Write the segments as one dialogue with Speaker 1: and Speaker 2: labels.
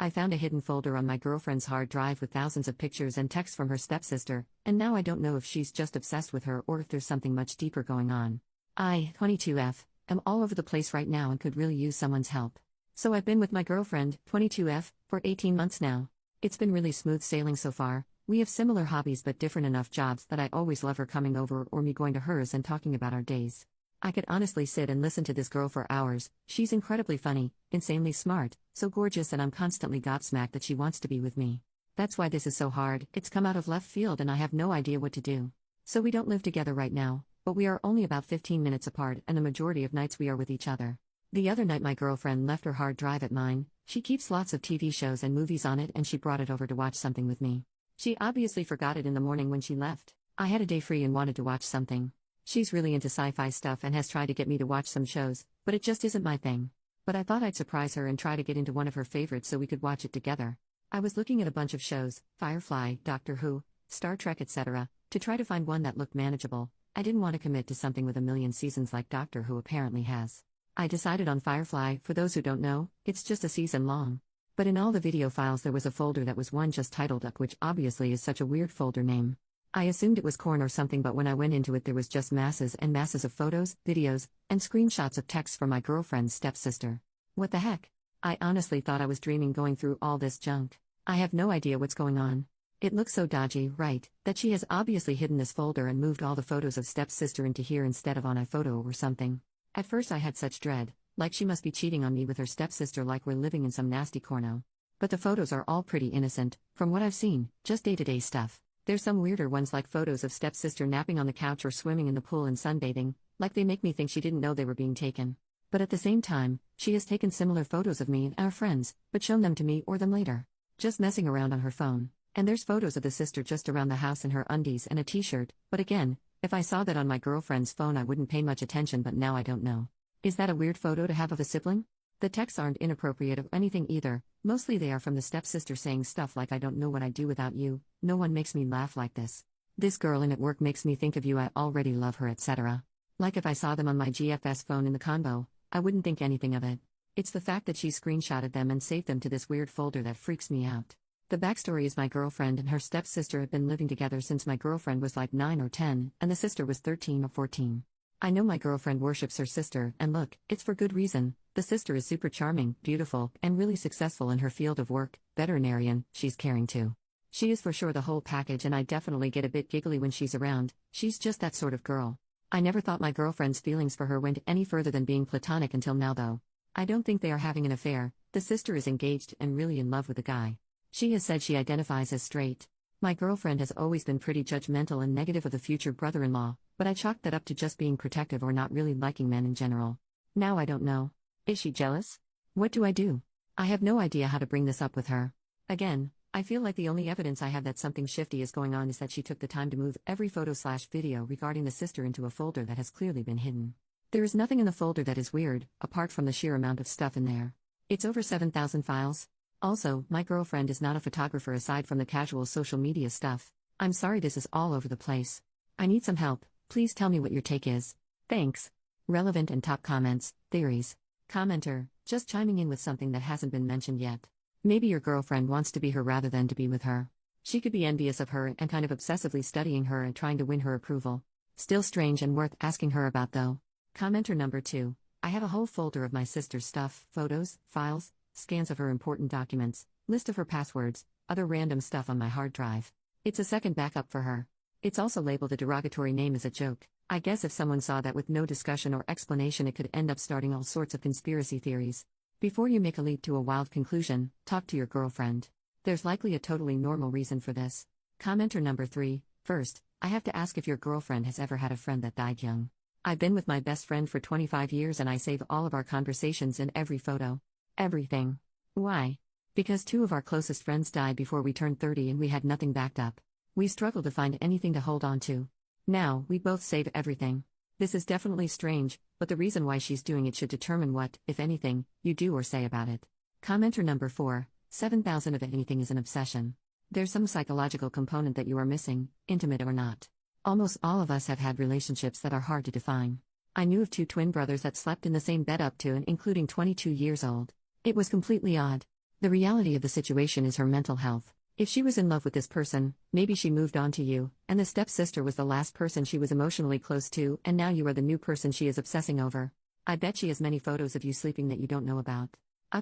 Speaker 1: I found a hidden folder on my girlfriend's hard drive with thousands of pictures and texts from her stepsister, and now I don't know if she's just obsessed with her or if there's something much deeper going on. I, 22F, am all over the place right now and could really use someone's help. So I've been with my girlfriend, 22F, for 18 months now. It's been really smooth sailing so far. We have similar hobbies but different enough jobs that I always love her coming over or me going to hers and talking about our days. I could honestly sit and listen to this girl for hours. She's incredibly funny, insanely smart, so gorgeous, and I'm constantly gobsmacked that she wants to be with me. That's why this is so hard. It's come out of left field and I have no idea what to do. So we don't live together right now, but we are only about 15 minutes apart and the majority of nights we are with each other. The other night my girlfriend left her hard drive at mine. She keeps lots of TV shows and movies on it and she brought it over to watch something with me. She obviously forgot it in the morning when she left. I had a day free and wanted to watch something. She's really into sci-fi stuff and has tried to get me to watch some shows, but it just isn't my thing. But I thought I'd surprise her and try to get into one of her favorites so we could watch it together. I was looking at a bunch of shows, Firefly, Doctor Who, Star Trek, etc., to try to find one that looked manageable. I didn't want to commit to something with a million seasons like Doctor Who apparently has. I decided on Firefly. For those who don't know, it's just a season long. But in all the video files there was a folder that was one just titled Duck, which obviously is such a weird folder name. I assumed it was corn or something, but when I went into it there was just masses and masses of photos, videos, and screenshots of texts from my girlfriend's stepsister. What the heck? I honestly thought I was dreaming going through all this junk. I have no idea what's going on. It looks so dodgy, right, that she has obviously hidden this folder and moved all the photos of stepsister into here instead of on iPhoto or something. At first I had such dread, like she must be cheating on me with her stepsister, like we're living in some nasty corno. But the photos are all pretty innocent, from what I've seen, just day-to-day stuff. There's some weirder ones like photos of stepsister napping on the couch or swimming in the pool and sunbathing, like they make me think she didn't know they were being taken. But at the same time, she has taken similar photos of me and our friends, but shown them to me or them later. Just messing around on her phone. And there's photos of the sister just around the house in her undies and a t-shirt, but again, if I saw that on my girlfriend's phone I wouldn't pay much attention, but now I don't know. Is that a weird photo to have of a sibling? The texts aren't inappropriate or anything either, mostly they are from the stepsister saying stuff like I don't know what I'd do without you, no one makes me laugh like this. This girl in at work makes me think of you, I already love her, etc. Like if I saw them on my GFS phone in the convo, I wouldn't think anything of it. It's the fact that she screenshotted them and saved them to this weird folder that freaks me out. The backstory is my girlfriend and her stepsister have been living together since my girlfriend was like 9 or 10, and the sister was 13 or 14. I know my girlfriend worships her sister, and look, it's for good reason. The sister is super charming, beautiful, and really successful in her field of work, veterinarian, she's caring too. She is for sure the whole package, and I definitely get a bit giggly when she's around. She's just that sort of girl. I never thought my girlfriend's feelings for her went any further than being platonic until now though. I don't think they are having an affair. The sister is engaged and really in love with the guy. She has said she identifies as straight. My girlfriend has always been pretty judgmental and negative of the future brother-in-law, but I chalked that up to just being protective or not really liking men in general. Now I don't know. Is she jealous? What do I do? I have no idea how to bring this up with her. Again, I feel like the only evidence I have that something shifty is going on is that she took the time to move every photo/video regarding the sister into a folder that has clearly been hidden. There is nothing in the folder that is weird, apart from the sheer amount of stuff in there. It's over 7,000 files. Also, my girlfriend is not a photographer aside from the casual social media stuff. I'm sorry this is all over the place. I need some help. Please tell me what your take is. Thanks. Relevant and top comments, theories. Commenter, just chiming in with something that hasn't been mentioned yet. Maybe your girlfriend wants to be her rather than to be with her. She could be envious of her and kind of obsessively studying her and trying to win her approval. Still strange and worth asking her about though. Commenter number 2. I have a whole folder of my sister's stuff, photos, files, scans of her important documents, list of her passwords, other random stuff on my hard drive. It's a second backup for her. It's also labeled a derogatory name as a joke. I guess if someone saw that with no discussion or explanation it could end up starting all sorts of conspiracy theories. Before you make a leap to a wild conclusion, talk to your girlfriend. There's likely a totally normal reason for this. Commenter number 3. First, I have to ask if your girlfriend has ever had a friend that died young. I've been with my best friend for 25 years and I save all of our conversations in every photo. Everything. Why? Because 2 of our closest friends died before we turned 30 and we had nothing backed up. We struggled to find anything to hold on to. Now, we both save everything. This is definitely strange, but the reason why she's doing it should determine what, if anything, you do or say about it. Commenter number 4. 7,000 of anything is an obsession. There's some psychological component that you are missing, intimate or not. Almost all of us have had relationships that are hard to define. I knew of 2 twin brothers that slept in the same bed up to and including 22 years old. It was completely odd. The reality of the situation is her mental health. If she was in love with this person, maybe she moved on to you, and the stepsister was the last person she was emotionally close to, and now you are the new person she is obsessing over. I bet she has many photos of you sleeping that you don't know about.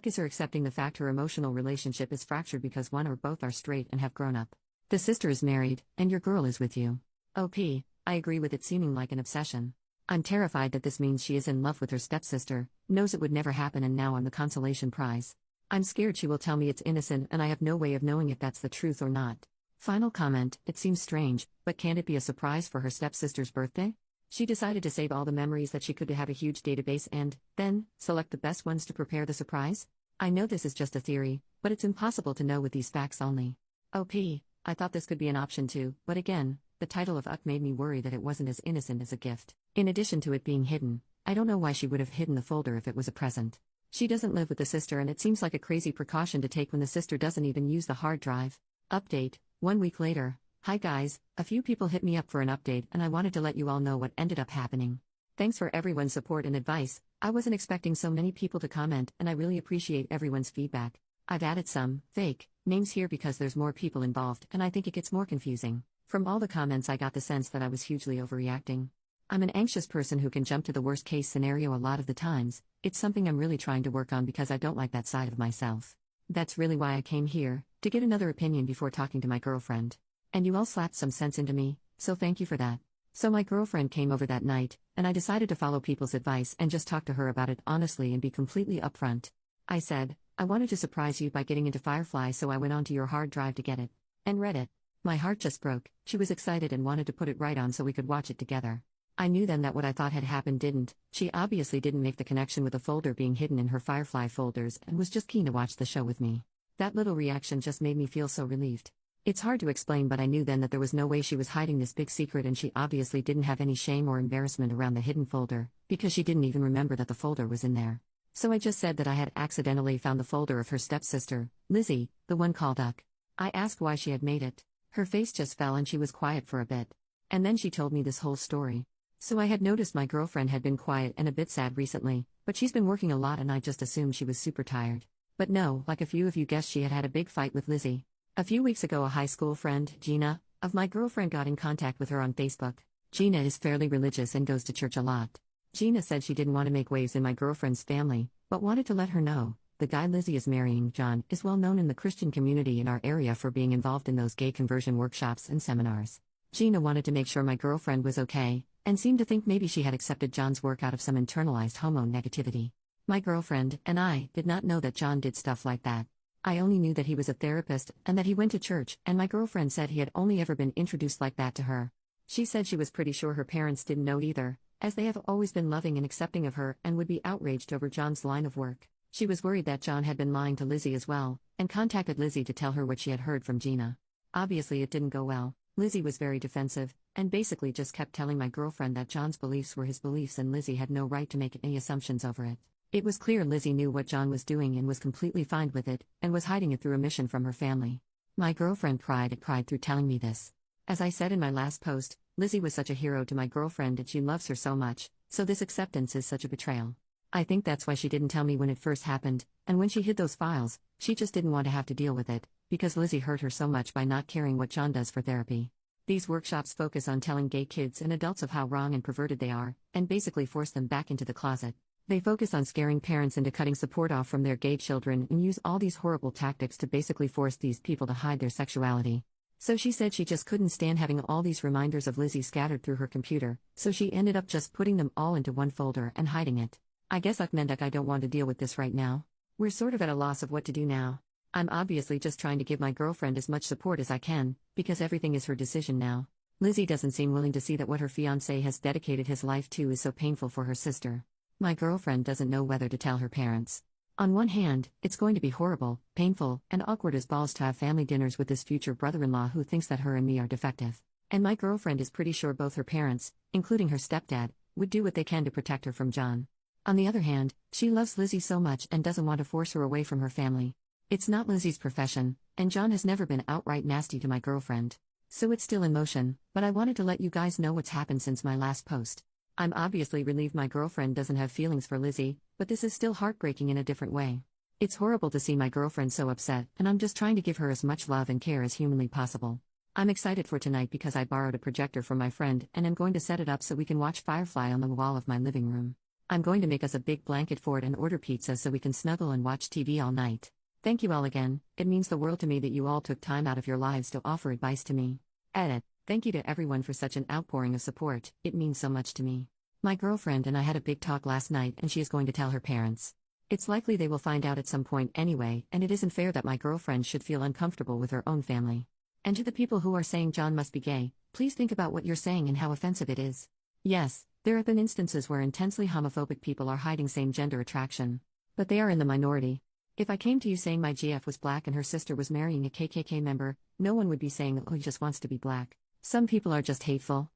Speaker 1: Is her accepting the fact her emotional relationship is fractured because one or both are straight and have grown up. The sister is married, and your girl is with you. I agree with it seeming like an obsession. I'm terrified that this means she is in love with her stepsister, knows it would never happen, and now I'm the consolation prize. I'm scared she will tell me it's innocent and I have no way of knowing if that's the truth or not. Final comment, it seems strange, but can it be a surprise for her stepsister's birthday? She decided to save all the memories that she could to have a huge database and, then, select the best ones to prepare the surprise? I know this is just a theory, but it's impossible to know with these facts only. I thought this could be an option too, but again, the title of made me worry that it wasn't as innocent as a gift. In addition to it being hidden, I don't know why she would have hidden the folder if it was a present. She doesn't live with the sister and it seems like a crazy precaution to take when the sister doesn't even use the hard drive. Update, 1 week later. Hi guys, a few people hit me up for an update and I wanted to let you all know what ended up happening. Thanks for everyone's support and advice. I wasn't expecting so many people to comment and I really appreciate everyone's feedback. I've added some fake names here because there's more people involved and I think it gets more confusing. From all the comments I got the sense that I was hugely overreacting. I'm an anxious person who can jump to the worst case scenario a lot of the times. It's something I'm really trying to work on because I don't like that side of myself. That's really why I came here, to get another opinion before talking to my girlfriend. And you all slapped some sense into me, so thank you for that. So my girlfriend came over that night, and I decided to follow people's advice and just talk to her about it honestly and be completely upfront. I said, I wanted to surprise you by getting into Firefly, so I went onto your hard drive to get it. And read it. My heart just broke. She was excited and wanted to put it right on so we could watch it together. I knew then that what I thought had happened didn't. She obviously didn't make the connection with the folder being hidden in her Firefly folders and was just keen to watch the show with me. That little reaction just made me feel so relieved. It's hard to explain, but I knew then that there was no way she was hiding this big secret, and she obviously didn't have any shame or embarrassment around the hidden folder, because she didn't even remember that the folder was in there. So I just said that I had accidentally found the folder of her stepsister, Lizzie, the one called Uck. I asked why she had made it. Her face just fell and she was quiet for a bit. And then she told me this whole story. So I had noticed my girlfriend had been quiet and a bit sad recently, but she's been working a lot and I just assumed she was super tired. But no, like a few of you guessed, she had had a big fight with Lizzie. A few weeks ago, a high school friend, Gina, of my girlfriend got in contact with her on Facebook. Gina is fairly religious and goes to church a lot. Gina said she didn't want to make waves in my girlfriend's family, but wanted to let her know, the guy Lizzie is marrying, John, is well known in the Christian community in our area for being involved in those gay conversion workshops and seminars. Gina wanted to make sure my girlfriend was okay, and seemed to think maybe she had accepted John's work out of some internalized homo negativity. My girlfriend and I did not know that John did stuff like that. I only knew that he was a therapist and that he went to church, and my girlfriend said he had only ever been introduced like that to her. She said she was pretty sure her parents didn't know either, as they have always been loving and accepting of her and would be outraged over John's line of work. She was worried that John had been lying to Lizzie as well, and contacted Lizzie to tell her what she had heard from Gina. Obviously it didn't go well. Lizzie was very defensive, and basically just kept telling my girlfriend that John's beliefs were his beliefs and Lizzie had no right to make any assumptions over it. It was clear Lizzie knew what John was doing and was completely fine with it, and was hiding it through a mission from her family. My girlfriend cried through telling me this. As I said in my last post, Lizzie was such a hero to my girlfriend and she loves her so much, so this acceptance is such a betrayal. I think that's why she didn't tell me when it first happened, and when she hid those files, she just didn't want to have to deal with it, because Lizzie hurt her so much by not caring what John does for therapy. These workshops focus on telling gay kids and adults of how wrong and perverted they are, and basically force them back into the closet. They focus on scaring parents into cutting support off from their gay children and use all these horrible tactics to basically force these people to hide their sexuality. So she said she just couldn't stand having all these reminders of Lizzie scattered through her computer, so she ended up just putting them all into one folder and hiding it. I guess I don't want to deal with this right now. We're sort of at a loss of what to do now. I'm obviously just trying to give my girlfriend as much support as I can, because everything is her decision now. Lizzie doesn't seem willing to see that what her fiancé has dedicated his life to is so painful for her sister. My girlfriend doesn't know whether to tell her parents. On one hand, it's going to be horrible, painful, and awkward as balls to have family dinners with this future brother-in-law who thinks that her and me are defective. And my girlfriend is pretty sure both her parents, including her stepdad, would do what they can to protect her from John. On the other hand, she loves Lizzie so much and doesn't want to force her away from her family. It's not Lizzie's profession, and John has never been outright nasty to my girlfriend. So it's still in motion, but I wanted to let you guys know what's happened since my last post. I'm obviously relieved my girlfriend doesn't have feelings for Lizzie, but this is still heartbreaking in a different way. It's horrible to see my girlfriend so upset, and I'm just trying to give her as much love and care as humanly possible. I'm excited for tonight because I borrowed a projector from my friend and am going to set it up so we can watch Firefly on the wall of my living room. I'm going to make us a big blanket fort and order pizza so we can snuggle and watch TV all night. Thank you all again, it means the world to me that you all took time out of your lives to offer advice to me. Edit. Thank you to everyone for such an outpouring of support, it means so much to me. My girlfriend and I had a big talk last night and she is going to tell her parents. It's likely they will find out at some point anyway, and it isn't fair that my girlfriend should feel uncomfortable with her own family. And to the people who are saying John must be gay, please think about what you're saying and how offensive it is. Yes, there have been instances where intensely homophobic people are hiding same-gender attraction. But they are in the minority. If I came to you saying my GF was black and her sister was marrying a KKK member, no one would be saying, oh, he just wants to be black. Some people are just hateful.